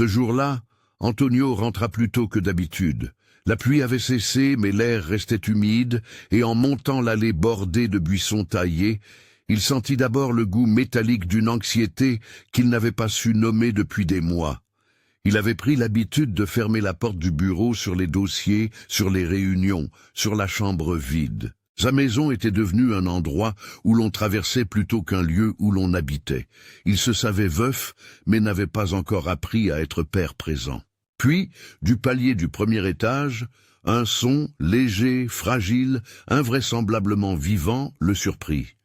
Ce jour-là, Antonio rentra plus tôt que d'habitude. La pluie avait cessé, mais l'air restait humide, et en montant l'allée bordée de buissons taillés, il sentit d'abord le goût métallique d'une anxiété qu'il n'avait pas su nommer depuis des mois. Il avait pris l'habitude de fermer la porte du bureau sur les dossiers, sur les réunions, sur la chambre vide. Sa maison était devenue un endroit où l'on traversait plutôt qu'un lieu où l'on habitait. Il se savait veuf, mais n'avait pas encore appris à être père présent. Puis, du palier du premier étage, un son léger, fragile, invraisemblablement vivant le surprit.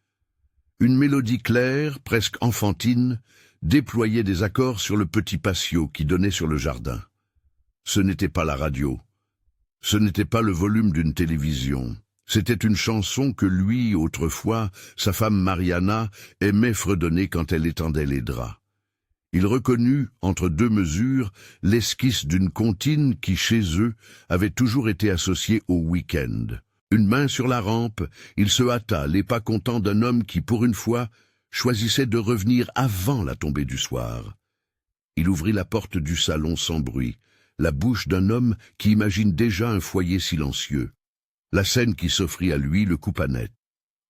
Une mélodie claire, presque enfantine, déployait des accords sur le petit patio qui donnait sur le jardin. Ce n'était pas la radio. Ce n'était pas le volume d'une télévision. C'était une chanson que lui, autrefois, sa femme Mariana, aimait fredonner quand elle étendait les draps. Il reconnut, entre deux mesures, l'esquisse d'une comptine qui, chez eux, avait toujours été associée au week-end. Une main sur la rampe, il se hâta, les pas contents d'un homme qui, pour une fois, choisissait de revenir avant la tombée du soir. Il ouvrit la porte du salon sans bruit, la bouche d'un homme qui imagine déjà un foyer silencieux. La scène qui s'offrit à lui le coupa net.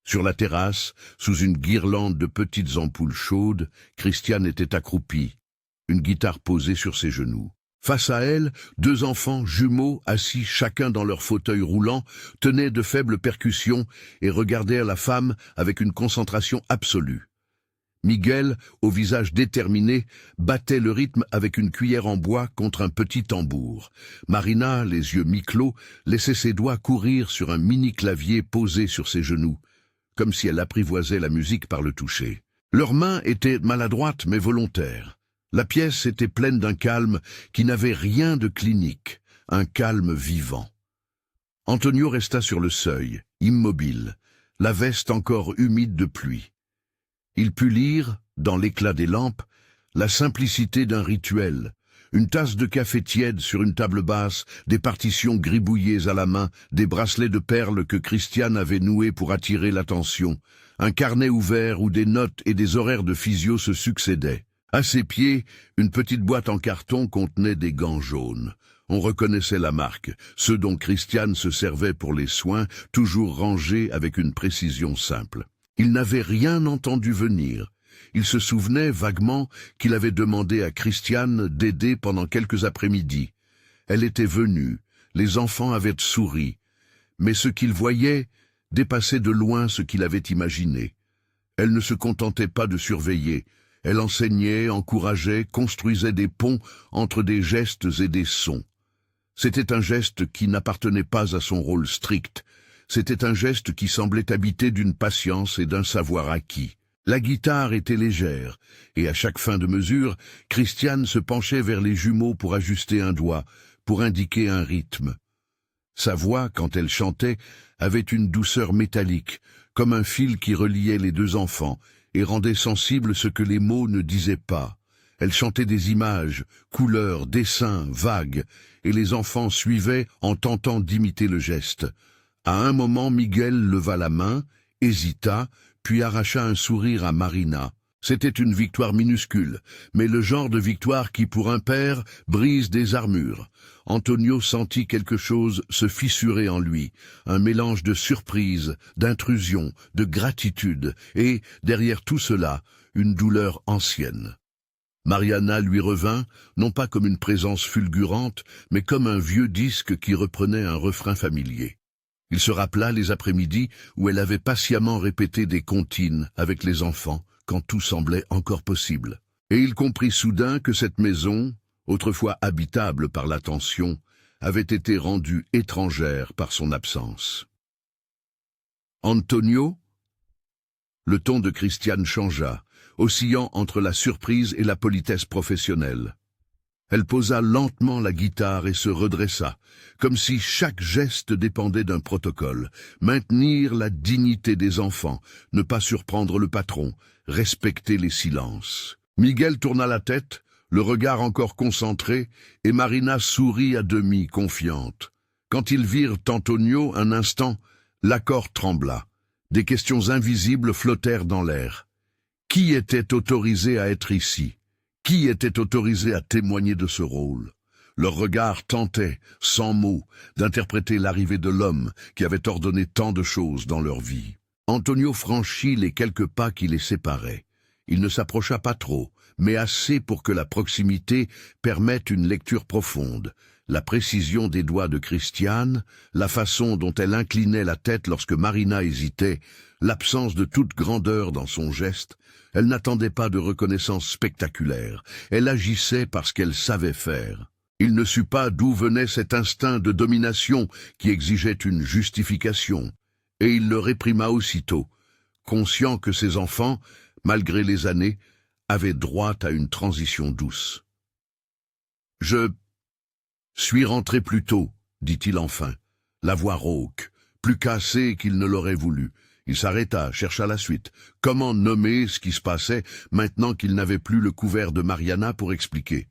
Sur la terrasse, sous une guirlande de petites ampoules chaudes, Christiane était accroupie, une guitare posée sur ses genoux. Face à elle, deux enfants jumeaux, assis chacun dans leur fauteuil roulant, tenaient de faibles percussions et regardèrent la femme avec une concentration absolue. Miguel, au visage déterminé, battait le rythme avec une cuillère en bois contre un petit tambour. Marina, les yeux mi-clos, laissait ses doigts courir sur un mini-clavier posé sur ses genoux, comme si elle apprivoisait la musique par le toucher. Leurs mains étaient maladroites mais volontaires. La pièce était pleine d'un calme qui n'avait rien de clinique, un calme vivant. Antonio resta sur le seuil, immobile, la veste encore humide de pluie. Il put lire, dans l'éclat des lampes, la simplicité d'un rituel, une tasse de café tiède sur une table basse, des partitions gribouillées à la main, des bracelets de perles que Christiane avait noués pour attirer l'attention, un carnet ouvert où des notes et des horaires de physio se succédaient. À ses pieds, une petite boîte en carton contenait des gants jaunes. On reconnaissait la marque, ceux dont Christiane se servait pour les soins, toujours rangés avec une précision simple. Il n'avait rien entendu venir. Il se souvenait vaguement qu'il avait demandé à Christiane d'aider pendant quelques après-midi. Elle était venue, les enfants avaient souri, mais ce qu'il voyait dépassait de loin ce qu'il avait imaginé. Elle ne se contentait pas de surveiller, elle enseignait, encourageait, construisait des ponts entre des gestes et des sons. C'était un geste qui n'appartenait pas à son rôle strict, c'était un geste qui semblait habité d'une patience et d'un savoir acquis. La guitare était légère, et à chaque fin de mesure, Christiane se penchait vers les jumeaux pour ajuster un doigt, pour indiquer un rythme. Sa voix, quand elle chantait, avait une douceur métallique, comme un fil qui reliait les deux enfants, et rendait sensible ce que les mots ne disaient pas. Elle chantait des images, couleurs, dessins, vagues, et les enfants suivaient en tentant d'imiter le geste. À un moment, Miguel leva la main, hésita, puis arracha un sourire à Marina. C'était une victoire minuscule, mais le genre de victoire qui, pour un père, brise des armures. Antonio sentit quelque chose se fissurer en lui, un mélange de surprise, d'intrusion, de gratitude, et, derrière tout cela, une douleur ancienne. Mariana lui revint, non pas comme une présence fulgurante, mais comme un vieux disque qui reprenait un refrain familier. Il se rappela les après-midi où elle avait patiemment répété des comptines avec les enfants, quand tout semblait encore possible. Et il comprit soudain que cette maison, autrefois habitable par l'attention, avait été rendue étrangère par son absence. Antonio? Le ton de Christiane changea, oscillant entre la surprise et la politesse professionnelle. Elle posa lentement la guitare et se redressa, comme si chaque geste dépendait d'un protocole. Maintenir la dignité des enfants, ne pas surprendre le patron, respecter les silences. Miguel tourna la tête, le regard encore concentré, et Marina sourit à demi, confiante. Quand ils virent Antonio un instant, l'accord trembla. Des questions invisibles flottèrent dans l'air. Qui était autorisé à être ici? Qui était autorisé à témoigner de ce rôle? Leur regard tentait, sans mots, d'interpréter l'arrivée de l'homme qui avait ordonné tant de choses dans leur vie. Antonio franchit les quelques pas qui les séparaient. Il ne s'approcha pas trop, mais assez pour que la proximité permette une lecture profonde. La précision des doigts de Christiane, la façon dont elle inclinait la tête lorsque Marina hésitait, l'absence de toute grandeur dans son geste, elle n'attendait pas de reconnaissance spectaculaire. Elle agissait parce qu'elle savait faire. Il ne sut pas d'où venait cet instinct de domination qui exigeait une justification, et il le réprima aussitôt, conscient que ses enfants, malgré les années, avaient droit à une transition douce. « Je suis rentré plus tôt, dit-il enfin, la voix rauque, plus cassée qu'il ne l'aurait voulu. Il s'arrêta, chercha la suite. Comment nommer ce qui se passait maintenant qu'il n'avait plus le couvert de Mariana pour expliquer?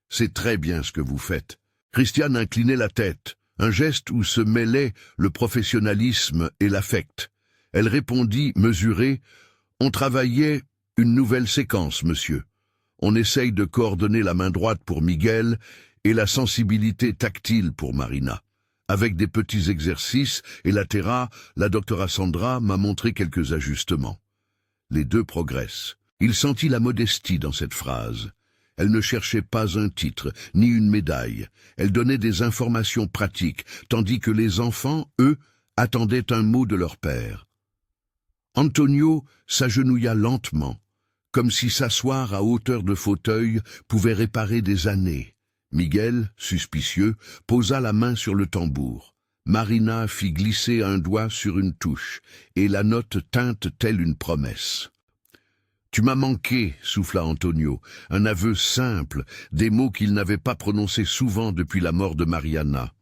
C'est très bien ce que vous faites. Christiane inclinait la tête, un geste où se mêlaient le professionnalisme et l'affect. Elle répondit, mesurée, « On travaillait une nouvelle séquence, monsieur. On essaye de coordonner la main droite pour Miguel et la sensibilité tactile pour Marina. Avec des petits exercices, et la docteure Sandra m'a montré quelques ajustements. Les deux progressent. Il sentit la modestie dans cette phrase. Elle ne cherchait pas un titre, ni une médaille. Elle donnait des informations pratiques, tandis que les enfants, eux, attendaient un mot de leur père. Antonio s'agenouilla lentement, comme si s'asseoir à hauteur de fauteuil pouvait réparer des années. Miguel, suspicieux, posa la main sur le tambour. Marina fit glisser un doigt sur une touche, et la note tinte telle une promesse. « Tu m'as manqué, souffla Antonio, un aveu simple, des mots qu'il n'avait pas prononcés souvent depuis la mort de Mariana.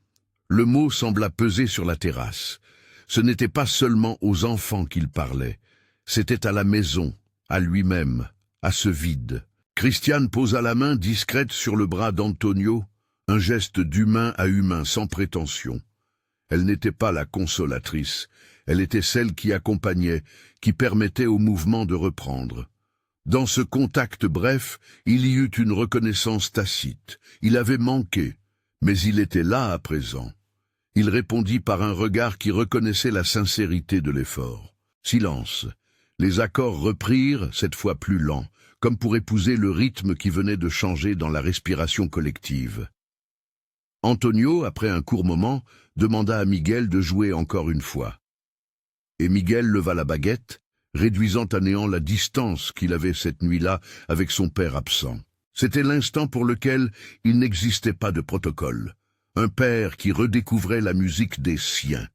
Le mot sembla peser sur la terrasse. Ce n'était pas seulement aux enfants qu'il parlait, c'était à la maison, à lui-même, à ce vide. Christiane posa la main discrète sur le bras d'Antonio, un geste d'humain à humain sans prétention. Elle n'était pas la consolatrice, elle était celle qui accompagnait, qui permettait au mouvement de reprendre. Dans ce contact bref, il y eut une reconnaissance tacite. Il avait manqué, mais il était là à présent. Il répondit par un regard qui reconnaissait la sincérité de l'effort. Silence. Les accords reprirent, cette fois plus lents, comme pour épouser le rythme qui venait de changer dans la respiration collective. Antonio, après un court moment, demanda à Miguel de jouer encore une fois. Et Miguel leva la baguette, réduisant à néant la distance qu'il avait cette nuit-là avec son père absent. C'était l'instant pour lequel il n'existait pas de protocole. Un père qui redécouvrait la musique des siens.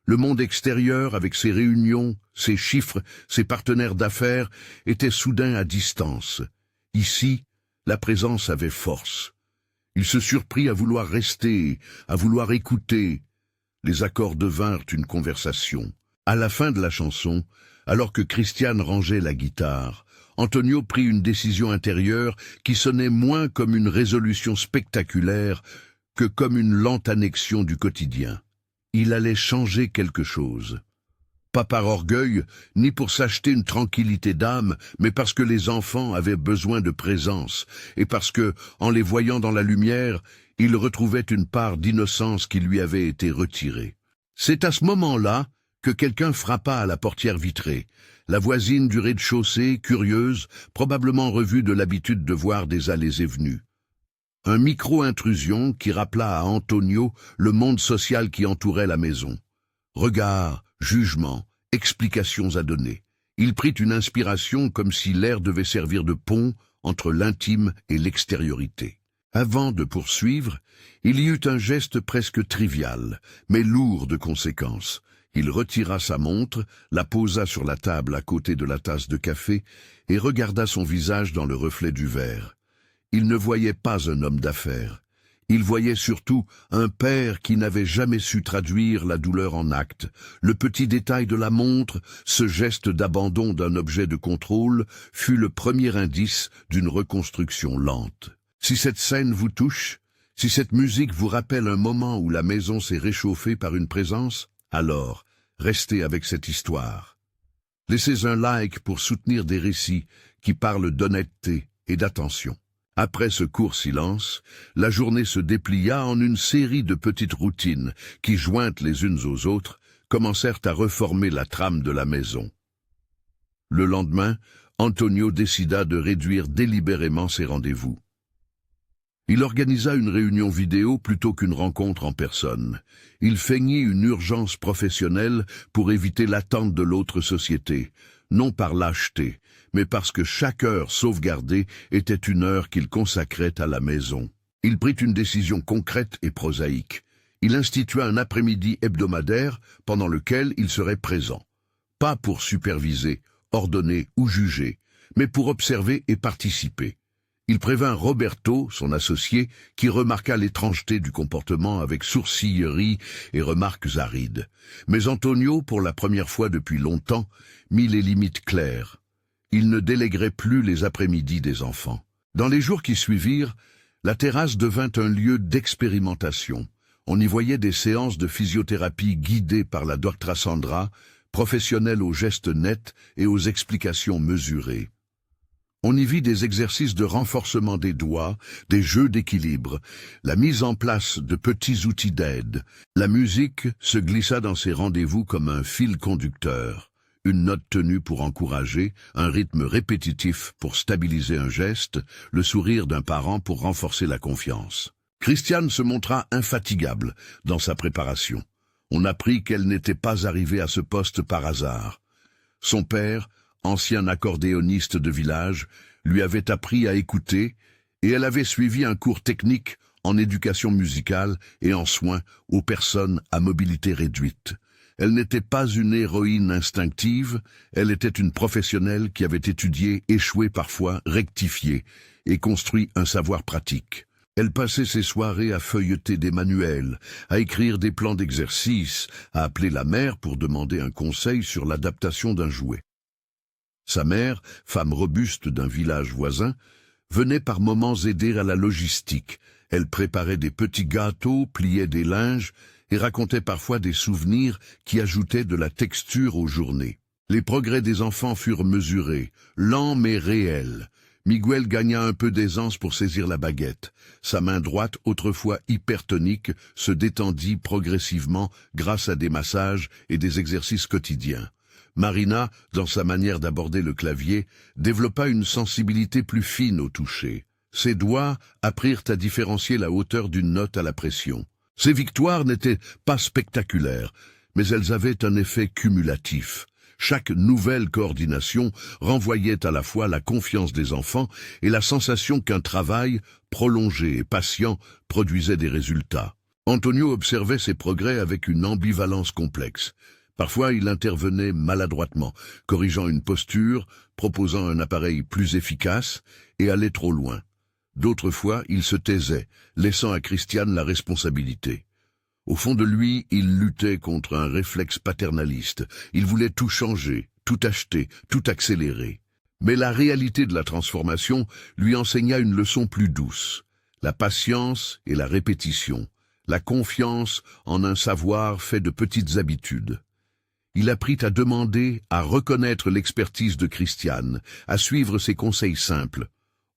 Le monde extérieur, avec ses réunions, ses chiffres, ses partenaires d'affaires, était soudain à distance. Ici, la présence avait force. Il se surprit à vouloir rester, à vouloir écouter. Les accords devinrent une conversation. À la fin de la chanson, alors que Christiane rangeait la guitare, Antonio prit une décision intérieure qui sonnait moins comme une résolution spectaculaire que comme une lente annexion du quotidien. Il allait changer quelque chose. Pas par orgueil, ni pour s'acheter une tranquillité d'âme, mais parce que les enfants avaient besoin de présence, et parce que, en les voyant dans la lumière, il retrouvait une part d'innocence qui lui avait été retirée. C'est à ce moment-là que quelqu'un frappa à la portière vitrée. La voisine du rez-de-chaussée, curieuse, probablement revue de l'habitude de voir des allées et venues. Un micro-intrusion qui rappela à Antonio le monde social qui entourait la maison. Regards, jugements, explications à donner. Il prit une inspiration comme si l'air devait servir de pont entre l'intime et l'extériorité. Avant de poursuivre, il y eut un geste presque trivial, mais lourd de conséquences. Il retira sa montre, la posa sur la table à côté de la tasse de café et regarda son visage dans le reflet du verre. Il ne voyait pas un homme d'affaires. Il voyait surtout un père qui n'avait jamais su traduire la douleur en actes. Le petit détail de la montre, ce geste d'abandon d'un objet de contrôle, fut le premier indice d'une reconstruction lente. Si cette scène vous touche, si cette musique vous rappelle un moment où la maison s'est réchauffée par une présence, alors restez avec cette histoire. Laissez un like pour soutenir des récits qui parlent d'honnêteté, et d'attention. Après ce court silence, la journée se déplia en une série de petites routines qui, jointes les unes aux autres, commencèrent à reformer la trame de la maison. Le lendemain, Antonio décida de réduire délibérément ses rendez-vous. Il organisa une réunion vidéo plutôt qu'une rencontre en personne. Il feignit une urgence professionnelle pour éviter l'attente de l'autre société, non par lâcheté, mais parce que chaque heure sauvegardée était une heure qu'il consacrait à la maison. Il prit une décision concrète et prosaïque. Il institua un après-midi hebdomadaire pendant lequel il serait présent. Pas pour superviser, ordonner ou juger, mais pour observer et participer. Il prévint Roberto, son associé, qui remarqua l'étrangeté du comportement avec sourcillerie et remarques arides. Mais Antonio, pour la première fois depuis longtemps, mit les limites claires. Il ne déléguerait plus les après-midi des enfants. Dans les jours qui suivirent, la terrasse devint un lieu d'expérimentation. On y voyait des séances de physiothérapie guidées par la doctora Sandra, professionnelle aux gestes nets et aux explications mesurées. On y vit des exercices de renforcement des doigts, des jeux d'équilibre, la mise en place de petits outils d'aide. La musique se glissa dans ces rendez-vous comme un fil conducteur, une note tenue pour encourager, un rythme répétitif pour stabiliser un geste, le sourire d'un parent pour renforcer la confiance. Christiane se montra infatigable dans sa préparation. On apprit qu'elle n'était pas arrivée à ce poste par hasard. Son père, ancien accordéoniste de village, lui avait appris à écouter et elle avait suivi un cours technique en éducation musicale et en soins aux personnes à mobilité réduite. Elle n'était pas une héroïne instinctive, elle était une professionnelle qui avait étudié, échoué parfois, rectifié et construit un savoir pratique. Elle passait ses soirées à feuilleter des manuels, à écrire des plans d'exercice, à appeler la mère pour demander un conseil sur l'adaptation d'un jouet. Sa mère, femme robuste d'un village voisin, venait par moments aider à la logistique. Elle préparait des petits gâteaux, pliait des linges et racontait parfois des souvenirs qui ajoutaient de la texture aux journées. Les progrès des enfants furent mesurés, lents mais réels. Miguel gagna un peu d'aisance pour saisir la baguette. Sa main droite, autrefois hypertonique, se détendit progressivement grâce à des massages et des exercices quotidiens. Marina, dans sa manière d'aborder le clavier, développa une sensibilité plus fine au toucher. Ses doigts apprirent à différencier la hauteur d'une note à la pression. Ces victoires n'étaient pas spectaculaires, mais elles avaient un effet cumulatif. Chaque nouvelle coordination renvoyait à la fois la confiance des enfants et la sensation qu'un travail, prolongé et patient, produisait des résultats. Antonio observait ces progrès avec une ambivalence complexe. Parfois, il intervenait maladroitement, corrigeant une posture, proposant un appareil plus efficace et allait trop loin. D'autres fois, il se taisait, laissant à Christiane la responsabilité. Au fond de lui, il luttait contre un réflexe paternaliste. Il voulait tout changer, tout acheter, tout accélérer. Mais la réalité de la transformation lui enseigna une leçon plus douce. La patience et la répétition, la confiance en un savoir fait de petites habitudes. Il apprit à demander, à reconnaître l'expertise de Christiane, à suivre ses conseils simples.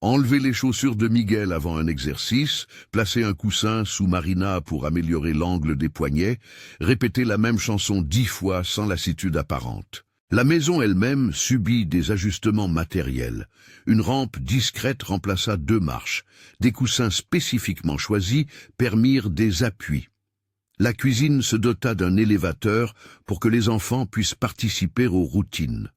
Enlever les chaussures de Miguel avant un exercice, placer un coussin sous Marina pour améliorer l'angle des poignets, répéter la même chanson 10 fois sans lassitude apparente. La maison elle-même subit des ajustements matériels. Une rampe discrète remplaça 2 marches. Des coussins spécifiquement choisis permirent des appuis. La cuisine se dota d'un élévateur pour que les enfants puissent participer aux routines.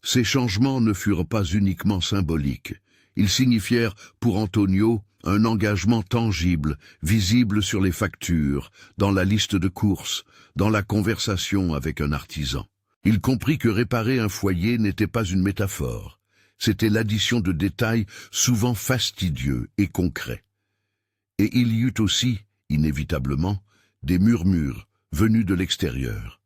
Ces changements ne furent pas uniquement symboliques. Ils signifièrent pour Antonio un engagement tangible, visible sur les factures, dans la liste de courses, dans la conversation avec un artisan. Il comprit que réparer un foyer n'était pas une métaphore. C'était l'addition de détails souvent fastidieux et concrets. Et il y eut aussi, inévitablement, des murmures venus de l'extérieur.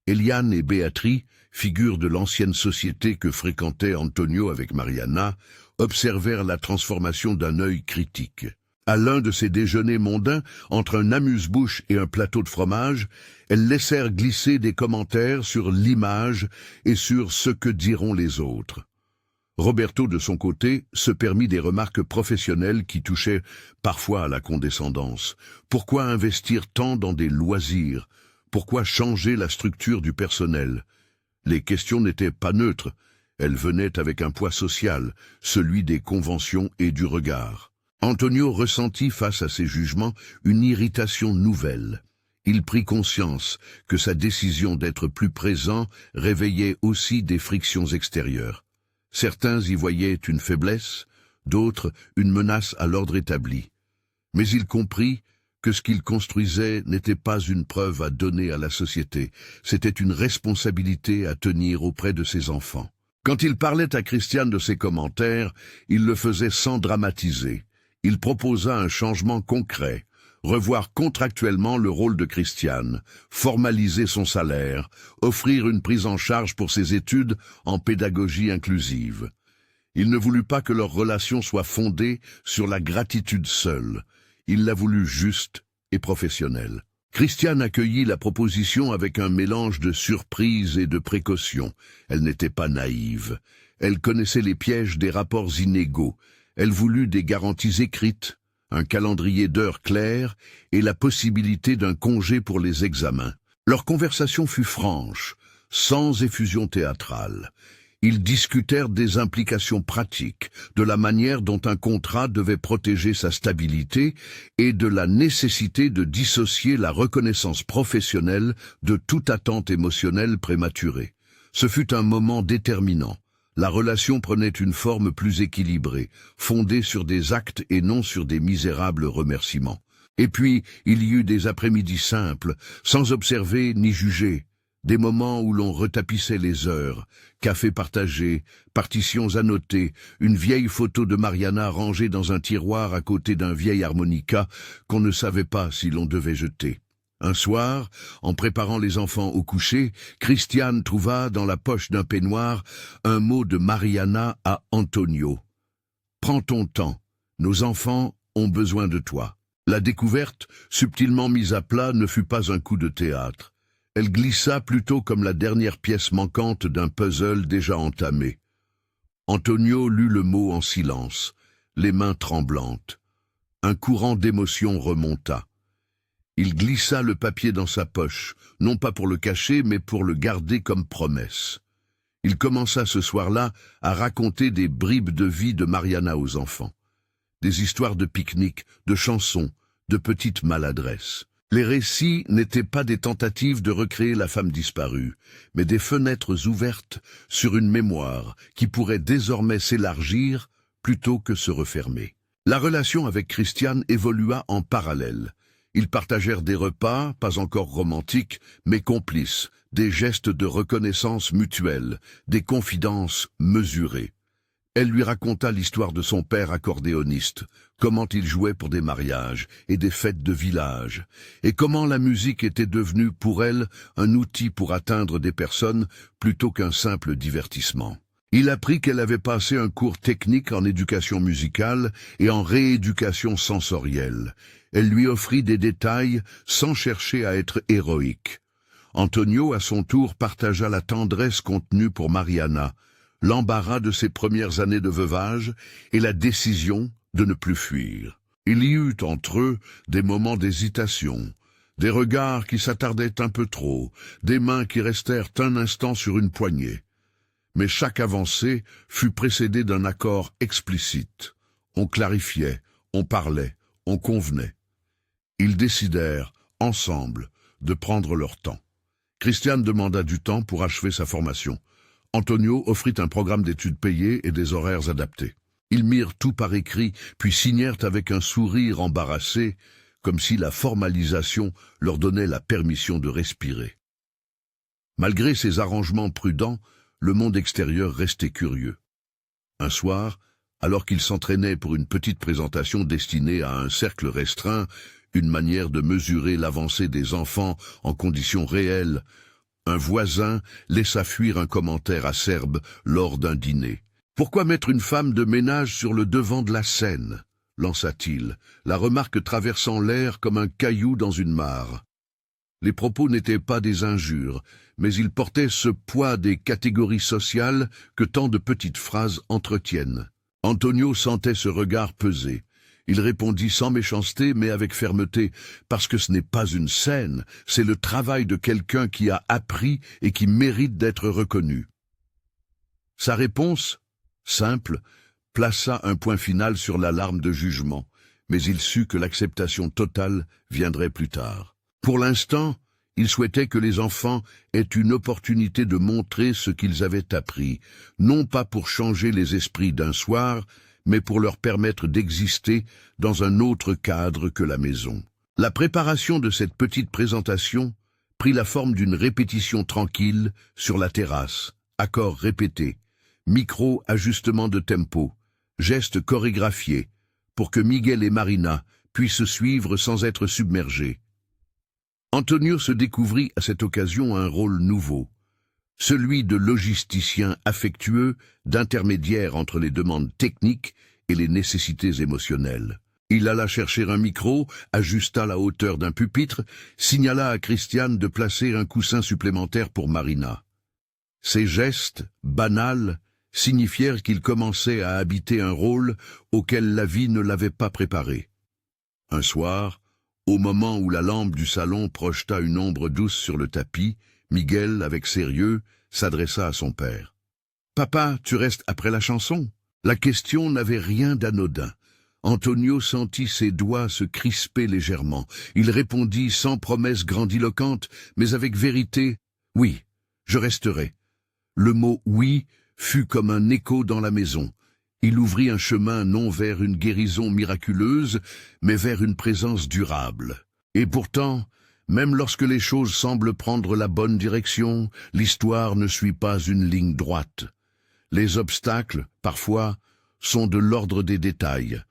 Eliane et Béatrice, figures de l'ancienne société que fréquentait Antonio avec Mariana, observèrent la transformation d'un œil critique. À l'un de ces déjeuners mondains, entre un amuse-bouche et un plateau de fromage, elles laissèrent glisser des commentaires sur l'image et sur ce que diront les autres. Roberto, de son côté, se permit des remarques professionnelles qui touchaient parfois à la condescendance. Pourquoi investir tant dans des loisirs? Pourquoi changer la structure du personnel? Les questions n'étaient pas neutres. Elles venaient avec un poids social, celui des conventions et du regard. Antonio ressentit face à ces jugements une irritation nouvelle. Il prit conscience que sa décision d'être plus présent réveillait aussi des frictions extérieures. Certains y voyaient une faiblesse, d'autres une menace à l'ordre établi. Mais il comprit que ce qu'il construisait n'était pas une preuve à donner à la société, c'était une responsabilité à tenir auprès de ses enfants. Quand il parlait à Christiane de ses commentaires, il le faisait sans dramatiser. Il proposa un changement concret, revoir contractuellement le rôle de Christiane, formaliser son salaire, offrir une prise en charge pour ses études en pédagogie inclusive. Il ne voulut pas que leur relation soit fondée sur la gratitude seule. Il l'a voulu juste et professionnelle. Christiane accueillit la proposition avec un mélange de surprise et de précaution. Elle n'était pas naïve. Elle connaissait les pièges des rapports inégaux. Elle voulut des garanties écrites, un calendrier d'heures clair et la possibilité d'un congé pour les examens. Leur conversation fut franche, sans effusion théâtrale. Ils discutèrent des implications pratiques, de la manière dont un contrat devait protéger sa stabilité et de la nécessité de dissocier la reconnaissance professionnelle de toute attente émotionnelle prématurée. Ce fut un moment déterminant. La relation prenait une forme plus équilibrée, fondée sur des actes et non sur des misérables remerciements. Et puis, il y eut des après-midi simples, sans observer ni juger, des moments où l'on retapissait les heures, café partagé, partitions annotées, une vieille photo de Mariana rangée dans un tiroir à côté d'un vieil harmonica qu'on ne savait pas si l'on devait jeter. Un soir, en préparant les enfants au coucher, Christiane trouva dans la poche d'un peignoir un mot de Mariana à Antonio. « Prends ton temps, nos enfants ont besoin de toi. » La découverte, subtilement mise à plat, ne fut pas un coup de théâtre. Elle glissa plutôt comme la dernière pièce manquante d'un puzzle déjà entamé. Antonio lut le mot en silence, les mains tremblantes. Un courant d'émotion remonta. Il glissa le papier dans sa poche, non pas pour le cacher, mais pour le garder comme promesse. Il commença ce soir-là à raconter des bribes de vie de Mariana aux enfants. Des histoires de pique-nique, de chansons, de petites maladresses. Les récits n'étaient pas des tentatives de recréer la femme disparue, mais des fenêtres ouvertes sur une mémoire qui pourrait désormais s'élargir plutôt que se refermer. La relation avec Christiane évolua en parallèle. Ils partagèrent des repas, pas encore romantiques, mais complices, des gestes de reconnaissance mutuelle, des confidences mesurées. Elle lui raconta l'histoire de son père accordéoniste, comment il jouait pour des mariages et des fêtes de village, et comment la musique était devenue pour elle un outil pour atteindre des personnes plutôt qu'un simple divertissement. Il apprit qu'elle avait passé un cours technique en éducation musicale et en rééducation sensorielle. Elle lui offrit des détails sans chercher à être héroïque. Antonio, à son tour, partagea la tendresse contenue pour Mariana, l'embarras de ses premières années de veuvage et la décision de ne plus fuir. Il y eut entre eux des moments d'hésitation, des regards qui s'attardaient un peu trop, des mains qui restèrent un instant sur une poignée. Mais chaque avancée fut précédée d'un accord explicite. On clarifiait, on parlait, on convenait. Ils décidèrent, ensemble, de prendre leur temps. Christiane demanda du temps pour achever sa formation. Antonio offrit un programme d'études payé et des horaires adaptés. Ils mirent tout par écrit, puis signèrent avec un sourire embarrassé, comme si la formalisation leur donnait la permission de respirer. Malgré ces arrangements prudents, le monde extérieur restait curieux. Un soir, alors qu'ils s'entraînaient pour une petite présentation destinée à un cercle restreint, une manière de mesurer l'avancée des enfants en conditions réelles, un voisin laissa fuir un commentaire acerbe lors d'un dîner. « Pourquoi mettre une femme de ménage sur le devant de la scène ?» lança-t-il, la remarque traversant l'air comme un caillou dans une mare. Les propos n'étaient pas des injures, mais ils portaient ce poids des catégories sociales que tant de petites phrases entretiennent. Antonio sentait ce regard peser. Il répondit sans méchanceté, mais avec fermeté, parce que ce n'est pas une scène, c'est le travail de quelqu'un qui a appris et qui mérite d'être reconnu. Sa réponse, simple, plaça un point final sur l'alarme de jugement, mais il sut que l'acceptation totale viendrait plus tard. Pour l'instant, il souhaitait que les enfants aient une opportunité de montrer ce qu'ils avaient appris, non pas pour changer les esprits d'un soir, mais pour leur permettre d'exister dans un autre cadre que la maison. La préparation de cette petite présentation prit la forme d'une répétition tranquille sur la terrasse, accords répétés, micro-ajustement de tempo, gestes chorégraphiés, pour que Miguel et Marina puissent suivre sans être submergés. Antonio se découvrit à cette occasion un rôle nouveau, celui de logisticien affectueux, d'intermédiaire entre les demandes techniques et les nécessités émotionnelles. Il alla chercher un micro, ajusta la hauteur d'un pupitre, signala à Christiane de placer un coussin supplémentaire pour Marina. Ces gestes, banals, signifièrent qu'il commençait à habiter un rôle auquel la vie ne l'avait pas préparé. Un soir, au moment où la lampe du salon projeta une ombre douce sur le tapis, Miguel, avec sérieux, s'adressa à son père. « Papa, tu restes après la chanson ?» La question n'avait rien d'anodin. Antonio sentit ses doigts se crisper légèrement. Il répondit sans promesse grandiloquente, mais avec vérité, « Oui, je resterai. » Le mot « oui » fut comme un écho dans la maison. Il ouvrit un chemin non vers une guérison miraculeuse, mais vers une présence durable. Et pourtant, même lorsque les choses semblent prendre la bonne direction, l'histoire ne suit pas une ligne droite. Les obstacles, parfois, sont de l'ordre des détails.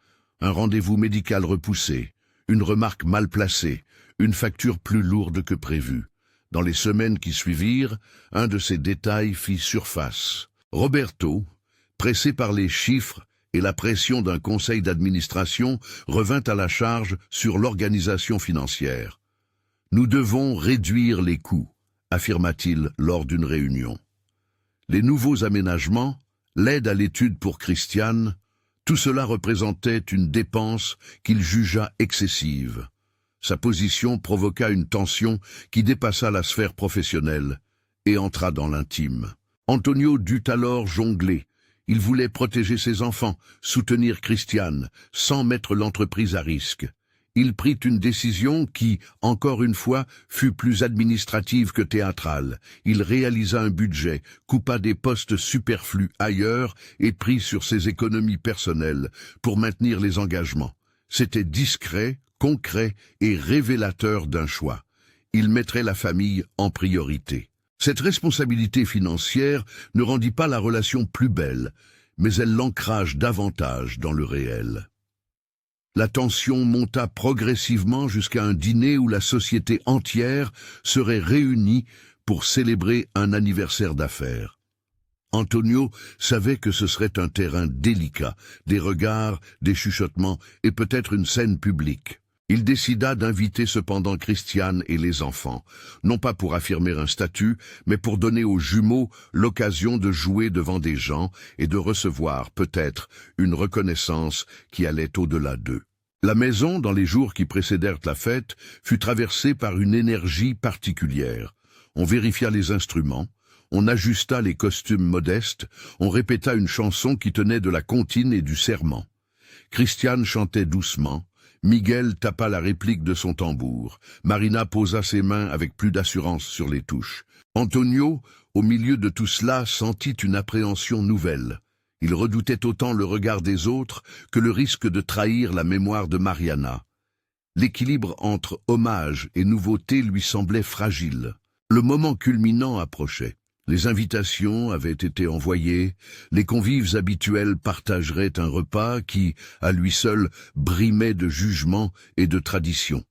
Un rendez-vous médical repoussé, une remarque mal placée, une facture plus lourde que prévu. Dans les semaines qui suivirent, un de ces détails fit surface. Roberto, pressé par les chiffres et la pression d'un conseil d'administration, revint à la charge sur l'organisation financière. « Nous devons réduire les coûts », affirma-t-il lors d'une réunion. Les nouveaux aménagements, l'aide à l'étude pour Christiane, tout cela représentait une dépense qu'il jugea excessive. Sa position provoqua une tension qui dépassa la sphère professionnelle et entra dans l'intime. Antonio dut alors jongler. Il voulait protéger ses enfants, soutenir Christiane, sans mettre l'entreprise à risque. Il prit une décision qui, encore une fois, fut plus administrative que théâtrale. Il réalisa un budget, coupa des postes superflus ailleurs et prit sur ses économies personnelles pour maintenir les engagements. C'était discret, concret et révélateur d'un choix. Il mettrait la famille en priorité. Cette responsabilité financière ne rendit pas la relation plus belle, mais elle l'ancrage davantage dans le réel. La tension monta progressivement jusqu'à un dîner où la société entière serait réunie pour célébrer un anniversaire d'affaires. Antonio savait que ce serait un terrain délicat, des regards, des chuchotements et peut-être une scène publique. Il décida d'inviter cependant Christiane et les enfants, non pas pour affirmer un statut, mais pour donner aux jumeaux l'occasion de jouer devant des gens et de recevoir, peut-être, une reconnaissance qui allait au-delà d'eux. La maison, dans les jours qui précédèrent la fête, fut traversée par une énergie particulière. On vérifia les instruments, on ajusta les costumes modestes, on répéta une chanson qui tenait de la comptine et du serment. Christiane chantait doucement, Miguel tapa la réplique de son tambour, Marina posa ses mains avec plus d'assurance sur les touches. Antonio, au milieu de tout cela, sentit une appréhension nouvelle. Il redoutait autant le regard des autres que le risque de trahir la mémoire de Mariana. L'équilibre entre hommage et nouveauté lui semblait fragile. Le moment culminant approchait. Les invitations avaient été envoyées, les convives habituels partageraient un repas qui, à lui seul, brimait de jugement et de tradition.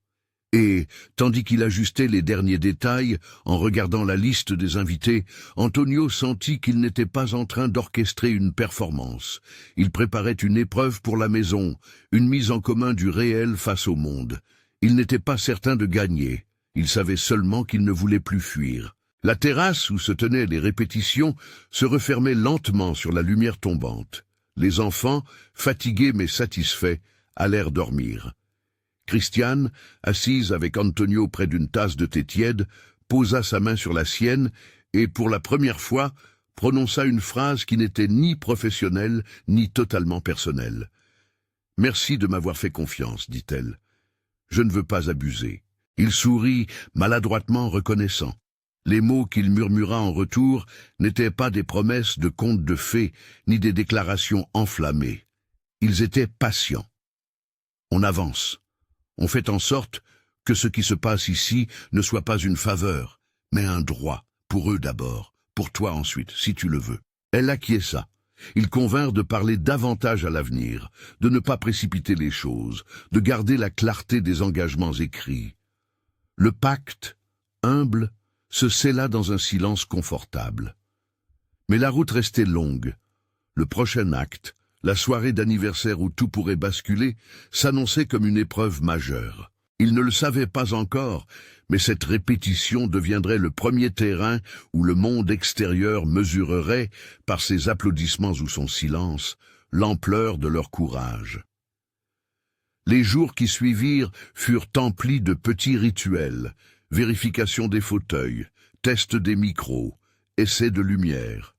Et, tandis qu'il ajustait les derniers détails, en regardant la liste des invités, Antonio sentit qu'il n'était pas en train d'orchestrer une performance. Il préparait une épreuve pour la maison, une mise en commun du réel face au monde. Il n'était pas certain de gagner. Il savait seulement qu'il ne voulait plus fuir. La terrasse où se tenaient les répétitions se refermait lentement sur la lumière tombante. Les enfants, fatigués mais satisfaits, allèrent dormir. Christiane, assise avec Antonio près d'une tasse de thé tiède, posa sa main sur la sienne et, pour la première fois, prononça une phrase qui n'était ni professionnelle ni totalement personnelle. « Merci de m'avoir fait confiance, dit-elle. Je ne veux pas abuser. » Il sourit, maladroitement reconnaissant. Les mots qu'il murmura en retour n'étaient pas des promesses de contes de fées, ni des déclarations enflammées. Ils étaient patients. On avance. On fait en sorte que ce qui se passe ici ne soit pas une faveur, mais un droit, pour eux d'abord, pour toi ensuite, si tu le veux. Elle acquiesça. Ils convinrent de parler davantage à l'avenir, de ne pas précipiter les choses, de garder la clarté des engagements écrits. Le pacte, humble, se scella dans un silence confortable. Mais la route restait longue. Le prochain acte, la soirée d'anniversaire où tout pourrait basculer, s'annonçait comme une épreuve majeure. Ils ne le savaient pas encore, mais cette répétition deviendrait le premier terrain où le monde extérieur mesurerait, par ses applaudissements ou son silence, l'ampleur de leur courage. Les jours qui suivirent furent emplis de petits rituels, vérification des fauteuils, test des micros, essai de lumière.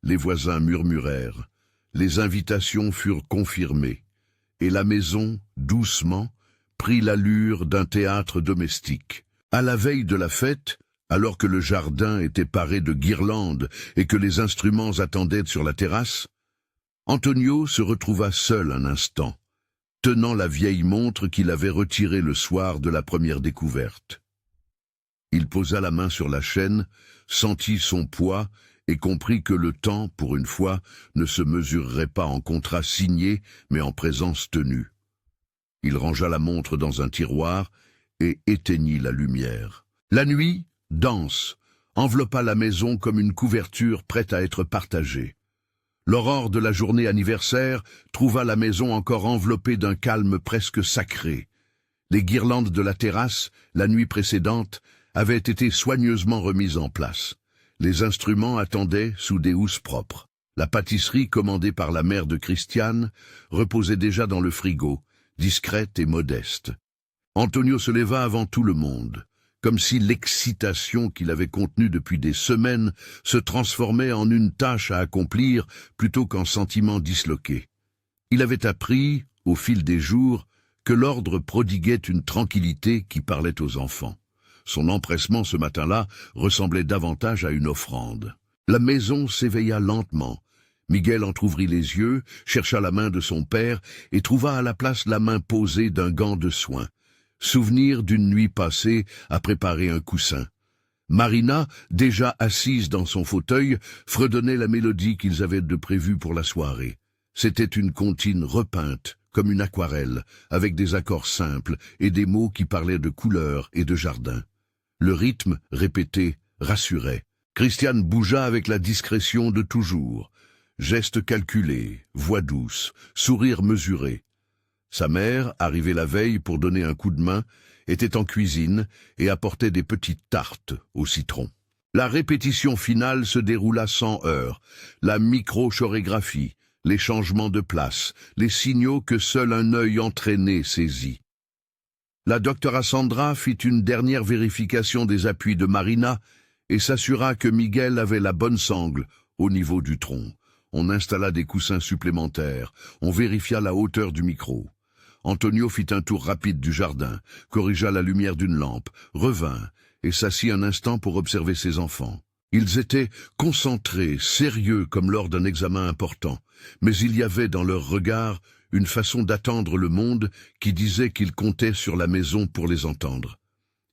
Les voisins murmurèrent, les invitations furent confirmées, et la maison, doucement, prit l'allure d'un théâtre domestique. À la veille de la fête, alors que le jardin était paré de guirlandes et que les instruments attendaient sur la terrasse, Antonio se retrouva seul un instant, tenant la vieille montre qu'il avait retirée le soir de la première découverte. Il posa la main sur la chaîne, sentit son poids et comprit que le temps, pour une fois, ne se mesurerait pas en contrat signé, mais en présence tenue. Il rangea la montre dans un tiroir et éteignit la lumière. La nuit, dense, enveloppa la maison comme une couverture prête à être partagée. L'aurore de la journée anniversaire trouva la maison encore enveloppée d'un calme presque sacré. Les guirlandes de la terrasse, la nuit précédente, avaient été soigneusement remises en place. Les instruments attendaient sous des housses propres. La pâtisserie commandée par la mère de Christiane reposait déjà dans le frigo, discrète et modeste. Antonio se leva avant tout le monde, comme si l'excitation qu'il avait contenue depuis des semaines se transformait en une tâche à accomplir plutôt qu'en sentiment disloqué. Il avait appris, au fil des jours, que l'ordre prodiguait une tranquillité qui parlait aux enfants. Son empressement ce matin-là ressemblait davantage à une offrande. La maison s'éveilla lentement. Miguel entr'ouvrit les yeux, chercha la main de son père et trouva à la place la main posée d'un gant de soin. Souvenir d'une nuit passée à préparer un coussin. Marina, déjà assise dans son fauteuil, fredonnait la mélodie qu'ils avaient de prévue pour la soirée. C'était une comptine repeinte, comme une aquarelle, avec des accords simples et des mots qui parlaient de couleurs et de jardin. Le rythme, répété, rassurait. Christiane bougea avec la discrétion de toujours. Gestes calculés, voix douce, sourire mesuré. Sa mère, arrivée la veille pour donner un coup de main, était en cuisine et apportait des petites tartes au citron. La répétition finale se déroula sans heurts. La micro-chorégraphie, les changements de place, les signaux que seul un œil entraîné saisit. La docteure Sandra fit une dernière vérification des appuis de Marina et s'assura que Miguel avait la bonne sangle au niveau du tronc. On installa des coussins supplémentaires, on vérifia la hauteur du micro. Antonio fit un tour rapide du jardin, corrigea la lumière d'une lampe, revint et s'assit un instant pour observer ses enfants. Ils étaient concentrés, sérieux comme lors d'un examen important, mais il y avait dans leur regard une façon d'attendre le monde qui disait qu'ils comptaient sur la maison pour les entendre.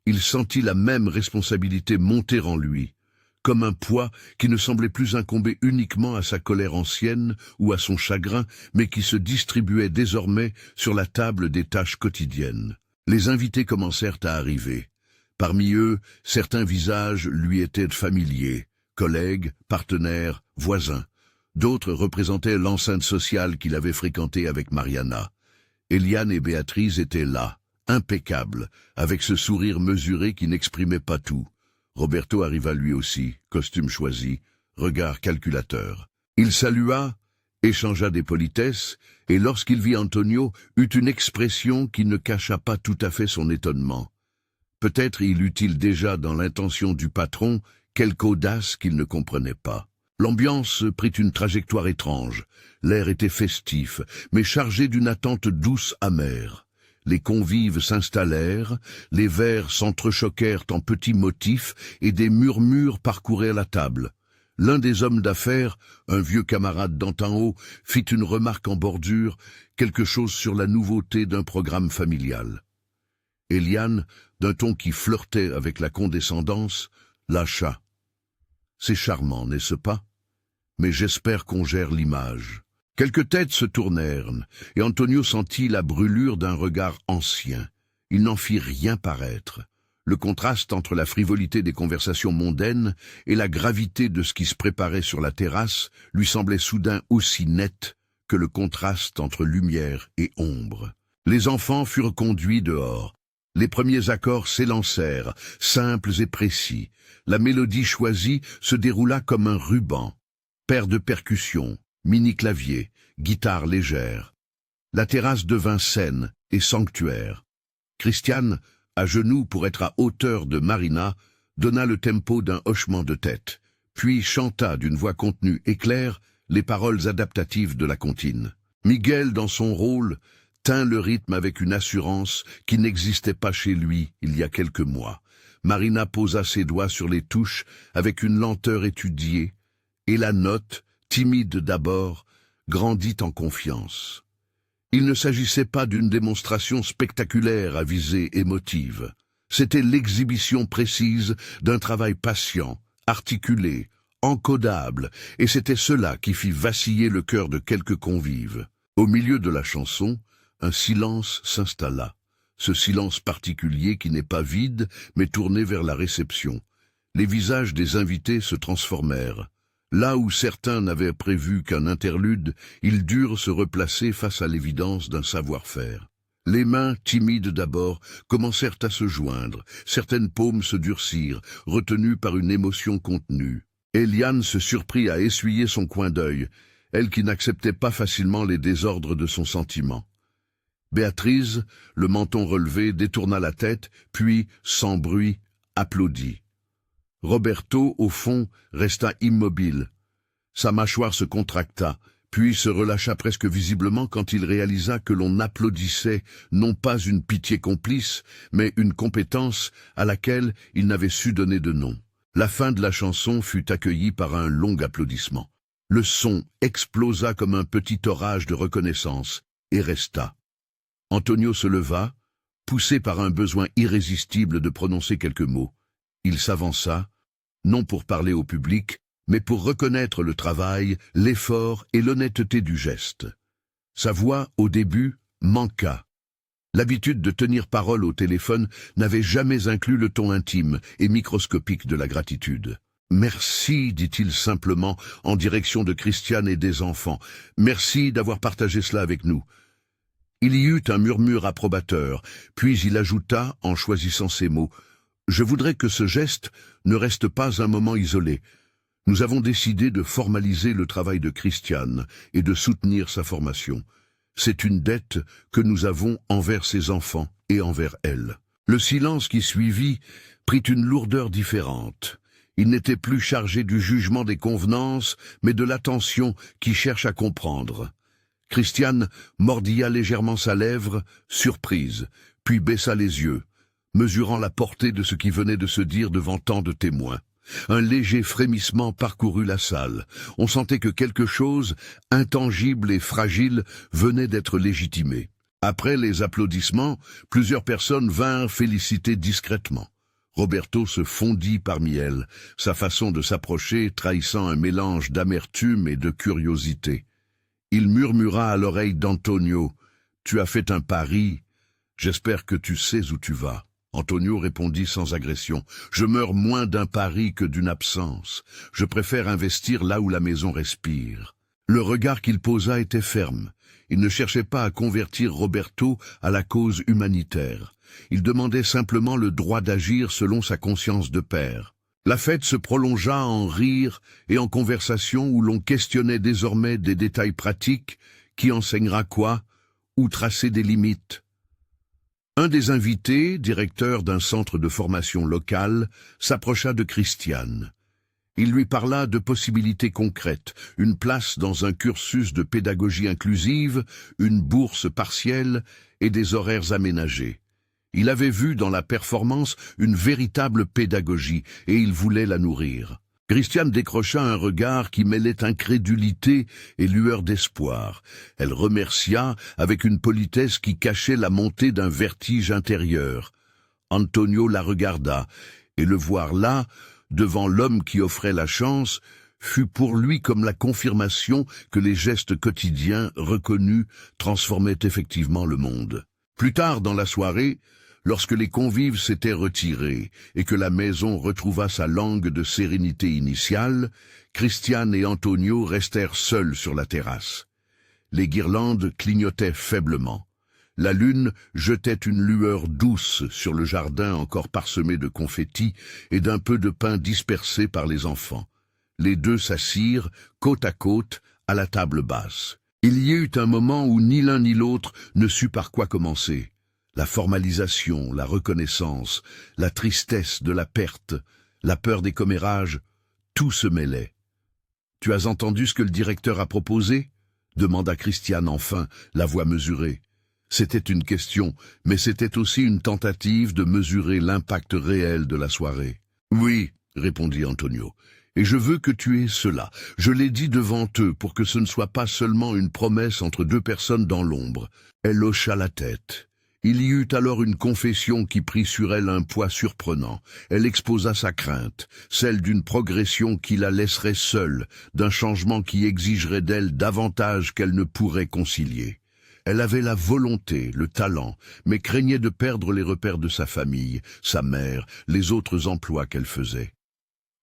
Il sentit la même responsabilité monter en lui, comme un poids qui ne semblait plus incomber uniquement à sa colère ancienne ou à son chagrin, mais qui se distribuait désormais sur la table des tâches quotidiennes. Les invités commencèrent à arriver. Parmi eux, certains visages lui étaient familiers, collègues, partenaires, voisins. D'autres représentaient l'enceinte sociale qu'il avait fréquentée avec Mariana. Eliane et Béatrice étaient là, impeccable, avec ce sourire mesuré qui n'exprimait pas tout. Roberto arriva lui aussi, costume choisi, regard calculateur. Il salua, échangea des politesses, et lorsqu'il vit Antonio, eut une expression qui ne cacha pas tout à fait son étonnement. Peut-être y eut-il déjà dans l'intention du patron quelque audace qu'il ne comprenait pas. L'ambiance prit une trajectoire étrange. L'air était festif, mais chargé d'une attente douce amère. Les convives s'installèrent, les verres s'entrechoquèrent en petits motifs et des murmures parcoururent la table. L'un des hommes d'affaires, un vieux camarade d'Antanhaut, fit une remarque en bordure, quelque chose sur la nouveauté d'un programme familial. Eliane, d'un ton qui flirtait avec la condescendance, lâcha. « C'est charmant, n'est-ce pas? Mais j'espère qu'on gère l'image. » Quelques têtes se tournèrent, et Antonio sentit la brûlure d'un regard ancien. Il n'en fit rien paraître. Le contraste entre la frivolité des conversations mondaines et la gravité de ce qui se préparait sur la terrasse lui semblait soudain aussi net que le contraste entre lumière et ombre. Les enfants furent conduits dehors. Les premiers accords s'élancèrent, simples et précis. La mélodie choisie se déroula comme un ruban. Paire de percussions, mini-clavier, guitare légère. La terrasse devint saine et sanctuaire. Christiane, à genoux pour être à hauteur de Marina, donna le tempo d'un hochement de tête, puis chanta d'une voix contenue et claire les paroles adaptatives de la comptine. Miguel, dans son rôle, tint le rythme avec une assurance qui n'existait pas chez lui il y a quelques mois. Marina posa ses doigts sur les touches avec une lenteur étudiée, et la note, timide d'abord, grandit en confiance. Il ne s'agissait pas d'une démonstration spectaculaire à visée émotive. C'était l'exhibition précise d'un travail patient, articulé, encodable, et c'était cela qui fit vaciller le cœur de quelques convives. Au milieu de la chanson, un silence s'installa. Ce silence particulier qui n'est pas vide, mais tourné vers la réception. Les visages des invités se transformèrent. Là où certains n'avaient prévu qu'un interlude, ils durent se replacer face à l'évidence d'un savoir-faire. Les mains, timides d'abord, commencèrent à se joindre, certaines paumes se durcirent, retenues par une émotion contenue. Eliane se surprit à essuyer son coin d'œil, elle qui n'acceptait pas facilement les désordres de son sentiment. Béatrice, le menton relevé, détourna la tête, puis, sans bruit, applaudit. Roberto, au fond, resta immobile. Sa mâchoire se contracta, puis se relâcha presque visiblement quand il réalisa que l'on applaudissait non pas une pitié complice, mais une compétence à laquelle il n'avait su donner de nom. La fin de la chanson fut accueillie par un long applaudissement. Le son explosa comme un petit orage de reconnaissance et resta. Antonio se leva, poussé par un besoin irrésistible de prononcer quelques mots. Il s'avança, non pour parler au public, mais pour reconnaître le travail, l'effort et l'honnêteté du geste. Sa voix, au début, manqua. L'habitude de tenir parole au téléphone n'avait jamais inclus le ton intime et microscopique de la gratitude. « Merci », dit-il simplement, en direction de Christiane et des enfants. « Merci d'avoir partagé cela avec nous. » Il y eut un murmure approbateur, puis il ajouta, en choisissant ses mots, « Je voudrais que ce geste ne reste pas un moment isolé. Nous avons décidé de formaliser le travail de Christiane et de soutenir sa formation. C'est une dette que nous avons envers ses enfants et envers elle. » Le silence qui suivit prit une lourdeur différente. Il n'était plus chargé du jugement des convenances, mais de l'attention qui cherche à comprendre. Christiane mordilla légèrement sa lèvre, surprise, puis baissa les yeux, mesurant la portée de ce qui venait de se dire devant tant de témoins. Un léger frémissement parcourut la salle. On sentait que quelque chose, intangible et fragile, venait d'être légitimé. Après les applaudissements, plusieurs personnes vinrent féliciter discrètement. Roberto se fondit parmi elles, sa façon de s'approcher trahissant un mélange d'amertume et de curiosité. Il murmura à l'oreille d'Antonio, « Tu as fait un pari, j'espère que tu sais où tu vas. » Antonio répondit sans agression, « Je meurs moins d'un pari que d'une absence. Je préfère investir là où la maison respire. » Le regard qu'il posa était ferme, Il ne cherchait pas à convertir Roberto à la cause humanitaire. Il demandait simplement le droit d'agir selon sa conscience de père. La fête se prolongea en rires et en conversations où l'on questionnait désormais des détails pratiques, qui enseignera quoi, ou tracer des limites. Un des invités, directeur d'un centre de formation local, s'approcha de Christiane. Il lui parla de possibilités concrètes, une place dans un cursus de pédagogie inclusive, une bourse partielle et des horaires aménagés. Il avait vu dans la performance une véritable pédagogie et il voulait la nourrir. Christiane décrocha un regard qui mêlait incrédulité et lueur d'espoir. Elle remercia avec une politesse qui cachait la montée d'un vertige intérieur. Antonio la regarda, et le voir là, devant l'homme qui offrait la chance, fut pour lui comme la confirmation que les gestes quotidiens reconnus transformaient effectivement le monde. Plus tard dans la soirée, lorsque les convives s'étaient retirés et que la maison retrouva sa langue de sérénité initiale, Christiane et Antonio restèrent seuls sur la terrasse. Les guirlandes clignotaient faiblement. La lune jetait une lueur douce sur le jardin encore parsemé de confettis et d'un peu de pain dispersé par les enfants. Les deux s'assirent, côte à côte, à la table basse. Il y eut un moment où ni l'un ni l'autre ne sut par quoi commencer. La formalisation, la reconnaissance, la tristesse de la perte, la peur des commérages, tout se mêlait. « Tu as entendu ce que le directeur a proposé ?» demanda Christiane enfin, la voix mesurée. C'était une question, mais c'était aussi une tentative de mesurer l'impact réel de la soirée. « Oui, » répondit Antonio, « et je veux que tu aies cela. Je l'ai dit devant eux pour que ce ne soit pas seulement une promesse entre deux personnes dans l'ombre. » Elle hocha la tête. Il y eut alors une confession qui prit sur elle un poids surprenant. Elle exposa sa crainte, celle d'une progression qui la laisserait seule, d'un changement qui exigerait d'elle davantage qu'elle ne pourrait concilier. Elle avait la volonté, le talent, mais craignait de perdre les repères de sa famille, sa mère, les autres emplois qu'elle faisait.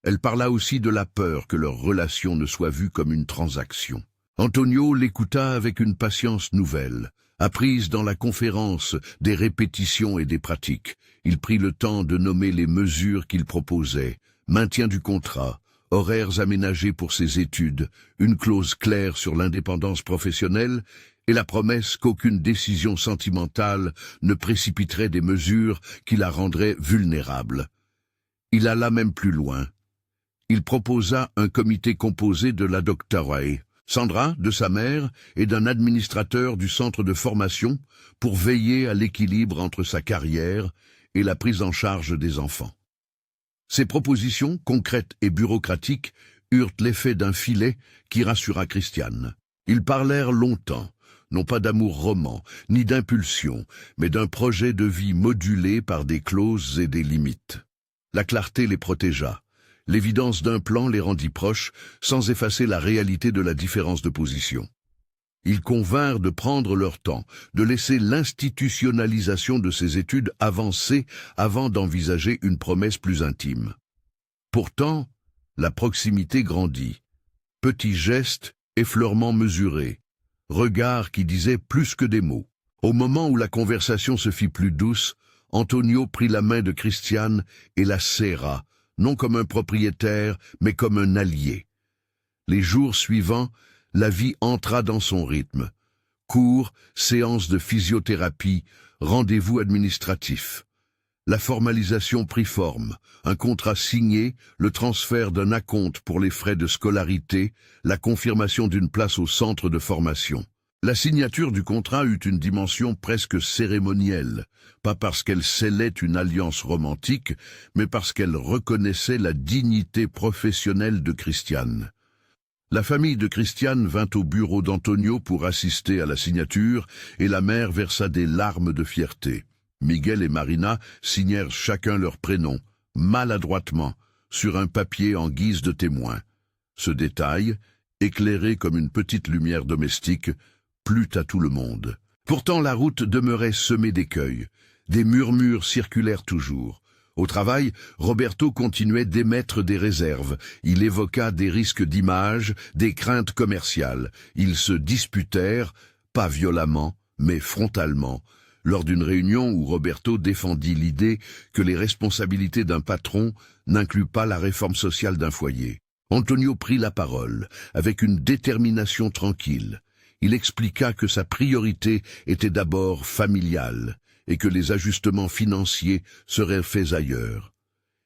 Elle parla aussi de la peur que leur relation ne soit vue comme une transaction. Antonio l'écouta avec une patience nouvelle. Apprise dans la conférence des répétitions et des pratiques, il prit le temps de nommer les mesures qu'il proposait, maintien du contrat, horaires aménagés pour ses études, une clause claire sur l'indépendance professionnelle et la promesse qu'aucune décision sentimentale ne précipiterait des mesures qui la rendraient vulnérable. Il alla même plus loin. Il proposa un comité composé de la doctorate, Sandra, de sa mère, et d'un administrateur du centre de formation pour veiller à l'équilibre entre sa carrière et la prise en charge des enfants. Ces propositions, concrètes et bureaucratiques, eurent l'effet d'un filet qui rassura Christiane. Ils parlèrent longtemps, non pas d'amour roman, ni d'impulsion, mais d'un projet de vie modulé par des clauses et des limites. La clarté les protégea. L'évidence d'un plan les rendit proches, sans effacer la réalité de la différence de position. Ils convinrent de prendre leur temps, de laisser l'institutionnalisation de ces études avancer avant d'envisager une promesse plus intime. Pourtant, la proximité grandit. Petits gestes, effleurements mesurés, regards qui disaient plus que des mots. Au moment où la conversation se fit plus douce, Antonio prit la main de Christiane et la serra, non comme un propriétaire, mais comme un allié. Les jours suivants, la vie entra dans son rythme. Cours, séances de physiothérapie, rendez-vous administratifs. La formalisation prit forme, un contrat signé, le transfert d'un acompte pour les frais de scolarité, la confirmation d'une place au centre de formation. La signature du contrat eut une dimension presque cérémonielle, pas parce qu'elle scellait une alliance romantique, mais parce qu'elle reconnaissait la dignité professionnelle de Christiane. La famille de Christiane vint au bureau d'Antonio pour assister à la signature, et la mère versa des larmes de fierté. Miguel et Marina signèrent chacun leur prénom, maladroitement, sur un papier en guise de témoin. Ce détail, éclairé comme une petite lumière domestique, plut à tout le monde. Pourtant la route demeurait semée d'écueils. Des murmures circulèrent toujours. Au travail, Roberto continuait d'émettre des réserves. Il évoqua des risques d'image, des craintes commerciales. Ils se disputèrent, pas violemment, mais frontalement, lors d'une réunion où Roberto défendit l'idée que les responsabilités d'un patron n'incluent pas la réforme sociale d'un foyer. Antonio prit la parole, avec une détermination tranquille. Il expliqua que sa priorité était d'abord familiale, et que les ajustements financiers seraient faits ailleurs.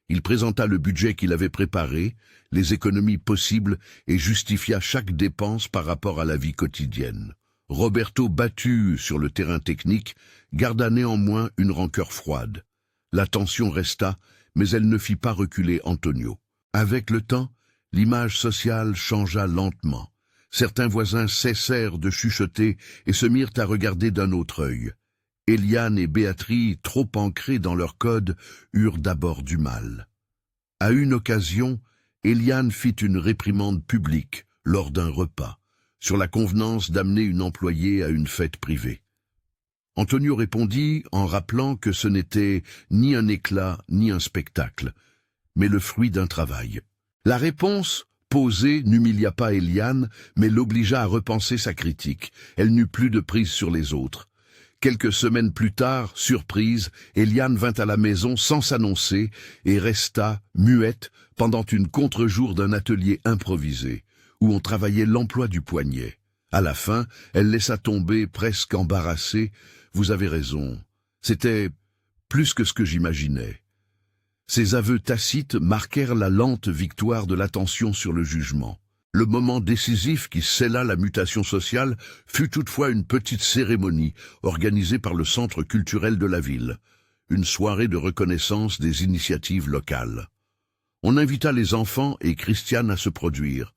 Il présenta le budget qu'il avait préparé, les économies possibles, et justifia chaque dépense par rapport à la vie quotidienne. Roberto, battu sur le terrain technique, garda néanmoins une rancœur froide. La tension resta, mais elle ne fit pas reculer Antonio. Avec le temps, l'image sociale changea lentement. Certains voisins cessèrent de chuchoter et se mirent à regarder d'un autre œil. Eliane et Béatrice, trop ancrés dans leur code, eurent d'abord du mal. À une occasion, Eliane fit une réprimande publique lors d'un repas, sur la convenance d'amener une employée à une fête privée. Antonio répondit en rappelant que ce n'était ni un éclat ni un spectacle, mais le fruit d'un travail. La réponse posée n'humilia pas Eliane, mais l'obligea à repenser sa critique. Elle n'eut plus de prise sur les autres. Quelques semaines plus tard, surprise, Eliane vint à la maison sans s'annoncer et resta, muette, pendant une contre-jour d'un atelier improvisé, où on travaillait l'emploi du poignet. À la fin, elle laissa tomber, presque embarrassée. « Vous avez raison, c'était plus que ce que j'imaginais. » Ces aveux tacites marquèrent la lente victoire de l'attention sur le jugement. Le moment décisif qui scella la mutation sociale fut toutefois une petite cérémonie organisée par le centre culturel de la ville, une soirée de reconnaissance des initiatives locales. On invita les enfants et Christiane à se produire.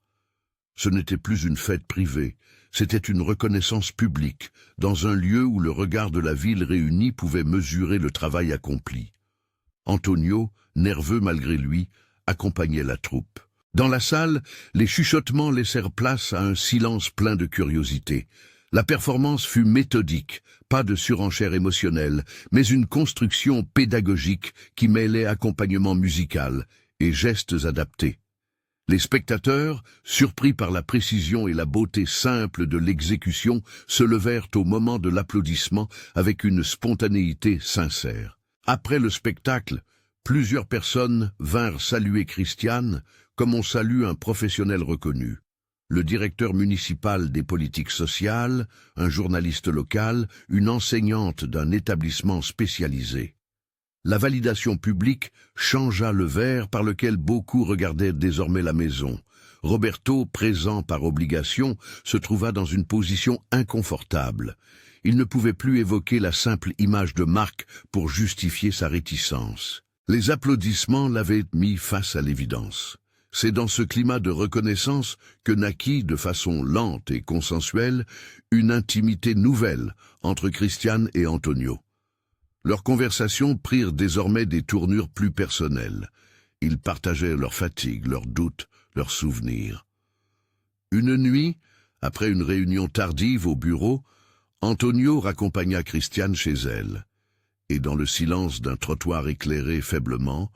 Ce n'était plus une fête privée, c'était une reconnaissance publique, dans un lieu où le regard de la ville réunie pouvait mesurer le travail accompli. Antonio, nerveux malgré lui, accompagnait la troupe. Dans la salle, les chuchotements laissèrent place à un silence plein de curiosité. La performance fut méthodique, pas de surenchère émotionnelle, mais une construction pédagogique qui mêlait accompagnement musical et gestes adaptés. Les spectateurs, surpris par la précision et la beauté simple de l'exécution, se levèrent au moment de l'applaudissement avec une spontanéité sincère. Après le spectacle, plusieurs personnes vinrent saluer Christiane comme on salue un professionnel reconnu. Le directeur municipal des politiques sociales, un journaliste local, une enseignante d'un établissement spécialisé. La validation publique changea le verre par lequel beaucoup regardaient désormais la maison. Roberto, présent par obligation, se trouva dans une position inconfortable. Il ne pouvait plus évoquer la simple image de Marc pour justifier sa réticence. Les applaudissements l'avaient mis face à l'évidence. C'est dans ce climat de reconnaissance que naquit, de façon lente et consensuelle, une intimité nouvelle entre Christiane et Antonio. Leurs conversations prirent désormais des tournures plus personnelles. Ils partageaient leurs fatigues, leurs doutes, leurs souvenirs. Une nuit, après une réunion tardive au bureau, Antonio raccompagna Christiane chez elle. Et dans le silence d'un trottoir éclairé faiblement,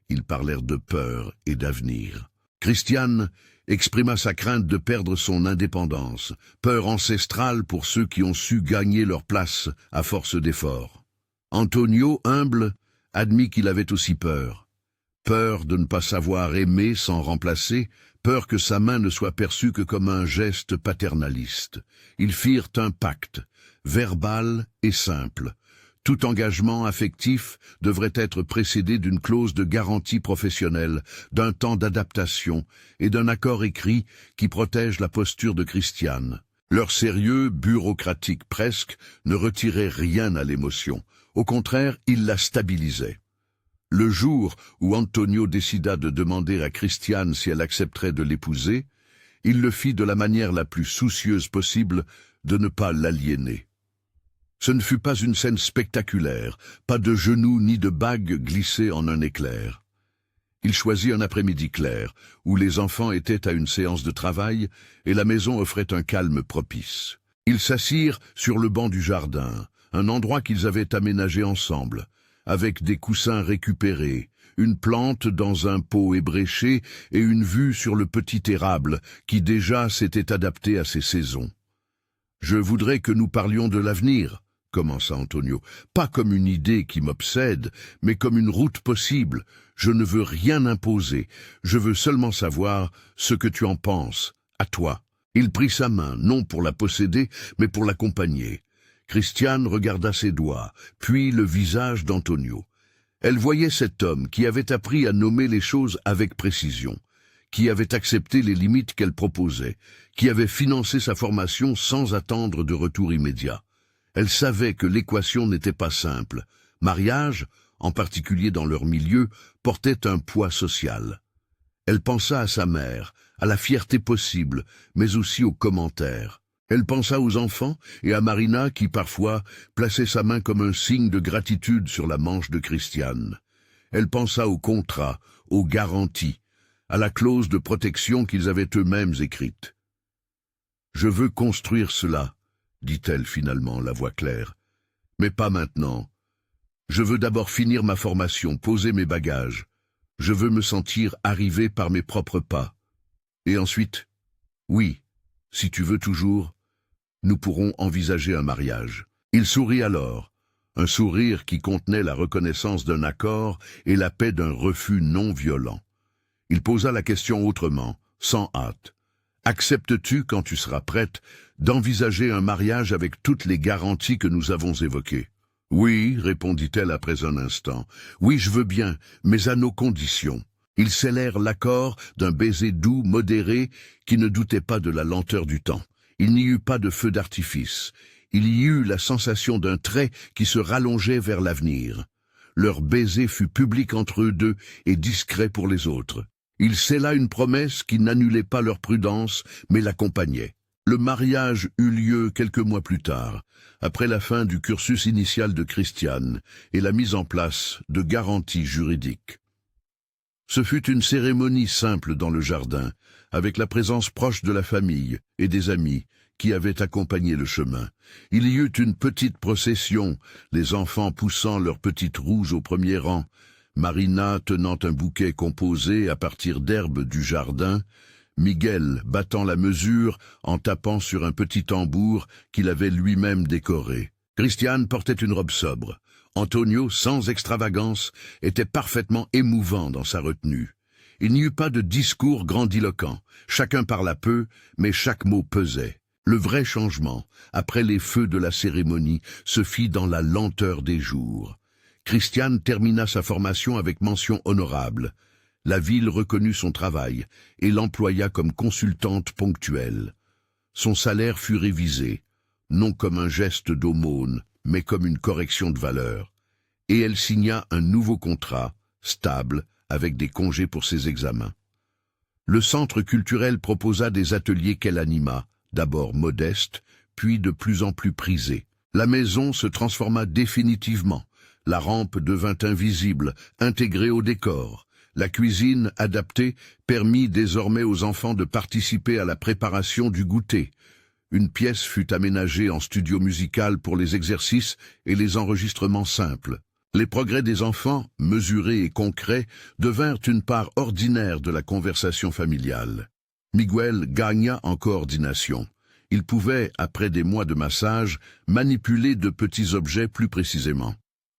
ils parlèrent de peur et d'avenir. Christiane exprima sa crainte de perdre son indépendance, peur ancestrale pour ceux qui ont su gagner leur place à force d'efforts. Antonio, humble, admit qu'il avait aussi peur. Peur de ne pas savoir aimer sans remplacer, peur que sa main ne soit perçue que comme un geste paternaliste. Ils firent un pacte, verbal et simple. Tout engagement affectif devrait être précédé d'une clause de garantie professionnelle, d'un temps d'adaptation et d'un accord écrit qui protège la posture de Christiane. Leur sérieux, bureaucratique presque, ne retirait rien à l'émotion. Au contraire, il la stabilisait. Le jour où Antonio décida de demander à Christiane si elle accepterait de l'épouser, il le fit de la manière la plus soucieuse possible de ne pas l'aliéner. Ce ne fut pas une scène spectaculaire, pas de genoux ni de bagues glissées en un éclair. Il choisit un après-midi clair, où les enfants étaient à une séance de travail et la maison offrait un calme propice. Ils s'assirent sur le banc du jardin, un endroit qu'ils avaient aménagé ensemble, avec des coussins récupérés, une plante dans un pot ébréché et une vue sur le petit érable qui déjà s'était adapté à ses saisons. Je voudrais que nous parlions de l'avenir, commença Antonio. Pas comme une idée qui m'obsède, mais comme une route possible. Je ne veux rien imposer. Je veux seulement savoir ce que tu en penses. À toi. Il prit sa main, non pour la posséder, mais pour l'accompagner. Christiane regarda ses doigts, puis le visage d'Antonio. Elle voyait cet homme qui avait appris à nommer les choses avec précision, qui avait accepté les limites qu'elle proposait, qui avait financé sa formation sans attendre de retour immédiat. Elle savait que l'équation n'était pas simple. Mariage, en particulier dans leur milieu, portait un poids social. Elle pensa à sa mère, à la fierté possible, mais aussi aux commentaires. Elle pensa aux enfants et à Marina qui, parfois, plaçait sa main comme un signe de gratitude sur la manche de Christiane. Elle pensa aux contrats, aux garanties, à la clause de protection qu'ils avaient eux-mêmes écrite. « Je veux construire cela, » dit-elle finalement, la voix claire. « Mais pas maintenant. Je veux d'abord finir ma formation, poser mes bagages. Je veux me sentir arrivé par mes propres pas. Et ensuite, oui, si tu veux toujours, nous pourrons envisager un mariage. » Il sourit alors, un sourire qui contenait la reconnaissance d'un accord et la paix d'un refus non violent. Il posa la question autrement, sans hâte. « Acceptes-tu, quand tu seras prête, d'envisager un mariage avec toutes les garanties que nous avons évoquées ?»« Oui, » répondit-elle après un instant. « Oui, je veux bien, mais à nos conditions. » Ils scellèrent l'accord d'un baiser doux, modéré, qui ne doutait pas de la lenteur du temps. Il n'y eut pas de feu d'artifice. Il y eut la sensation d'un trait qui se rallongeait vers l'avenir. Leur baiser fut public entre eux deux et discret pour les autres. Il scella une promesse qui n'annulait pas leur prudence, mais l'accompagnait. Le mariage eut lieu quelques mois plus tard, après la fin du cursus initial de Christiane et la mise en place de garanties juridiques. Ce fut une cérémonie simple dans le jardin, avec la présence proche de la famille et des amis qui avaient accompagné le chemin. Il y eut une petite procession, les enfants poussant leurs petites roues au premier rang, Marina tenant un bouquet composé à partir d'herbes du jardin, Miguel battant la mesure en tapant sur un petit tambour qu'il avait lui-même décoré. Christiane portait une robe sobre. Antonio, sans extravagance, était parfaitement émouvant dans sa retenue. Il n'y eut pas de discours grandiloquent. Chacun parla peu, mais chaque mot pesait. Le vrai changement, après les feux de la cérémonie, se fit dans la lenteur des jours. Christiane termina sa formation avec mention honorable. La ville reconnut son travail et l'employa comme consultante ponctuelle. Son salaire fut révisé, non comme un geste d'aumône, mais comme une correction de valeur. Et elle signa un nouveau contrat, stable, avec des congés pour ses examens. Le centre culturel proposa des ateliers qu'elle anima, d'abord modestes, puis de plus en plus prisés. La maison se transforma définitivement. La rampe devint invisible, intégrée au décor. La cuisine, adaptée, permit désormais aux enfants de participer à la préparation du goûter. Une pièce fut aménagée en studio musical pour les exercices et les enregistrements simples. Les progrès des enfants, mesurés et concrets, devinrent une part ordinaire de la conversation familiale. Miguel gagna en coordination. Il pouvait, après des mois de massage, manipuler de petits objets plus précisément.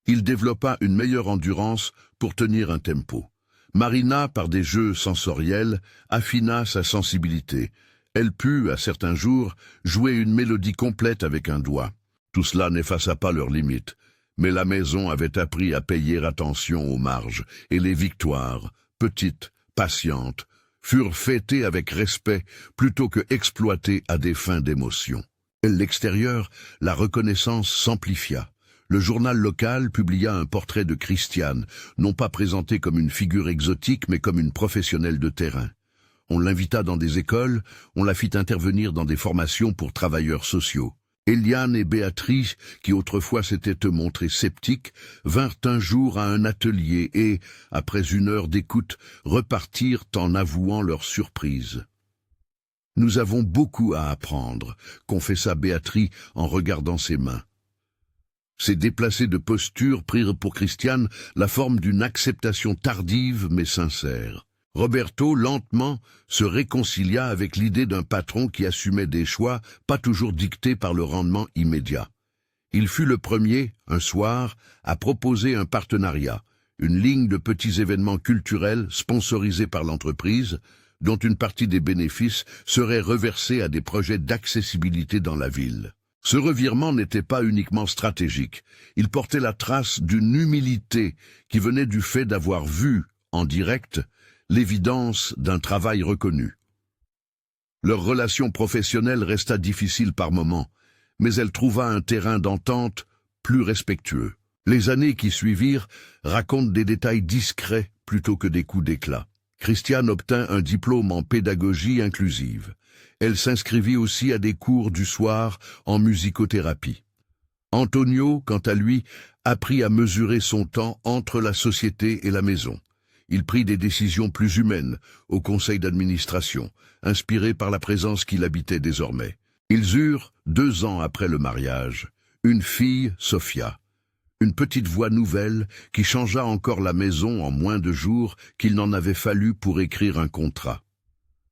Il développa une meilleure endurance pour tenir un tempo. Marina, par des jeux sensoriels, affina sa sensibilité. Elle put, à certains jours, jouer une mélodie complète avec un doigt. Tout cela n'effaça pas leurs limites, mais la maison avait appris à payer attention aux marges, et les victoires, petites, patientes, furent fêtées avec respect plutôt que exploitées à des fins d'émotion. À l'extérieur, la reconnaissance s'amplifia. Le journal local publia un portrait de Christiane, non pas présentée comme une figure exotique, mais comme une professionnelle de terrain. On l'invita dans des écoles, on la fit intervenir dans des formations pour travailleurs sociaux. Eliane et Béatrice, qui autrefois s'étaient montrées sceptiques, vinrent un jour à un atelier et, après une heure d'écoute, repartirent en avouant leur surprise. « Nous avons beaucoup à apprendre », confessa Béatrice en regardant ses mains. Ces déplacés de posture prirent pour Christiane la forme d'une acceptation tardive mais sincère. Roberto, lentement, se réconcilia avec l'idée d'un patron qui assumait des choix pas toujours dictés par le rendement immédiat. Il fut le premier, un soir, à proposer un partenariat, une ligne de petits événements culturels sponsorisés par l'entreprise, dont une partie des bénéfices serait reversée à des projets d'accessibilité dans la ville. Ce revirement n'était pas uniquement stratégique, il portait la trace d'une humilité qui venait du fait d'avoir vu, en direct, l'évidence d'un travail reconnu. Leur relation professionnelle resta difficile par moments, mais elle trouva un terrain d'entente plus respectueux. Les années qui suivirent racontent des détails discrets plutôt que des coups d'éclat. Christiane obtint un diplôme en pédagogie inclusive. Elle s'inscrivit aussi à des cours du soir en musicothérapie. Antonio, quant à lui, apprit à mesurer son temps entre la société et la maison. Il prit des décisions plus humaines au conseil d'administration, inspiré par la présence qu'il habitait désormais. Ils eurent, 2 ans après le mariage, une fille, Sofia. Une petite voix nouvelle qui changea encore la maison en moins de jours qu'il n'en avait fallu pour écrire un contrat.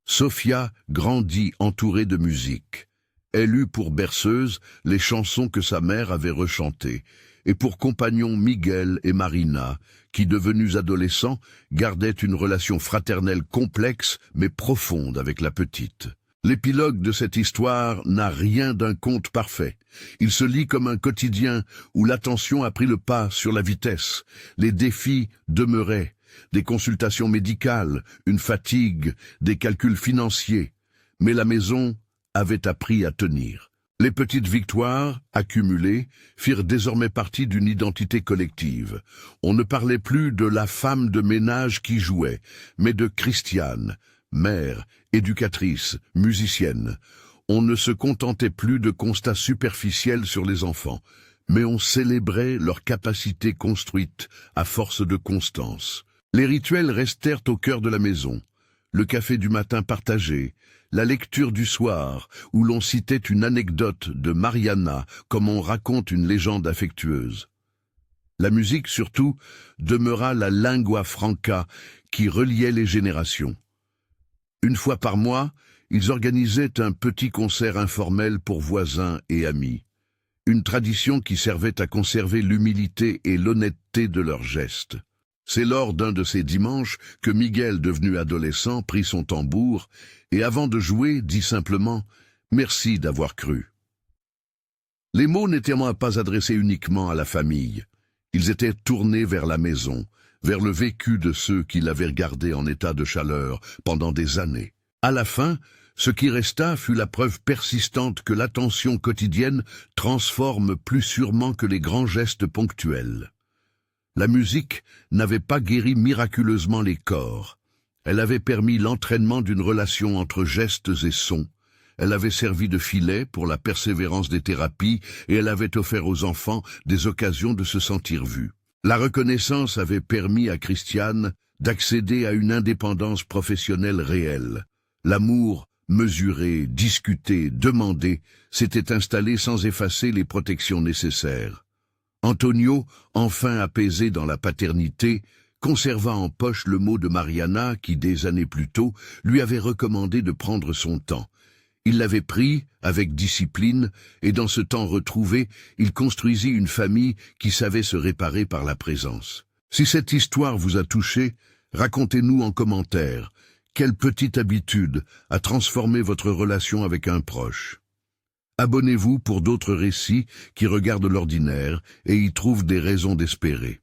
Sofia grandit entourée de musique. Elle eut pour berceuse les chansons que sa mère avait rechantées, et pour compagnons Miguel et Marina, qui, devenus adolescents, gardaient une relation fraternelle complexe mais profonde avec la petite. L'épilogue de cette histoire n'a rien d'un conte parfait. Il se lit comme un quotidien où l'attention a pris le pas sur la vitesse. Les défis demeuraient, des consultations médicales, une fatigue, des calculs financiers. Mais la maison avait appris à tenir. Les petites victoires, accumulées, firent désormais partie d'une identité collective. On ne parlait plus de la femme de ménage qui jouait, mais de Christiane, mère, éducatrice, musicienne. On ne se contentait plus de constats superficiels sur les enfants, mais on célébrait leur capacité construite à force de constance. Les rituels restèrent au cœur de la maison. Le café du matin partagé, la lecture du soir, où l'on citait une anecdote de Mariana comme on raconte une légende affectueuse. La musique, surtout, demeura la lingua franca qui reliait les générations. Une fois par mois, ils organisaient un petit concert informel pour voisins et amis. Une tradition qui servait à conserver l'humilité et l'honnêteté de leurs gestes. C'est lors d'un de ces dimanches que Miguel, devenu adolescent, prit son tambour et, avant de jouer, dit simplement « Merci d'avoir cru ». Les mots n'étaient pas adressés uniquement à la famille. Ils étaient tournés vers la maison, vers le vécu de ceux qui l'avaient regardé en état de chaleur pendant des années. À la fin, ce qui resta fut la preuve persistante que l'attention quotidienne transforme plus sûrement que les grands gestes ponctuels. La musique n'avait pas guéri miraculeusement les corps. Elle avait permis l'entraînement d'une relation entre gestes et sons. Elle avait servi de filet pour la persévérance des thérapies et elle avait offert aux enfants des occasions de se sentir vus. La reconnaissance avait permis à Christiane d'accéder à une indépendance professionnelle réelle. L'amour, mesuré, discuté, demandé, s'était installé sans effacer les protections nécessaires. Antonio, enfin apaisé dans la paternité, conserva en poche le mot de Mariana qui, des années plus tôt, lui avait recommandé de prendre son temps. Il l'avait pris, avec discipline, et dans ce temps retrouvé, il construisit une famille qui savait se réparer par la présence. Si cette histoire vous a touché, racontez-nous en commentaire. Quelle petite habitude a transformé votre relation avec un proche? Abonnez-vous pour d'autres récits qui regardent l'ordinaire et y trouvent des raisons d'espérer.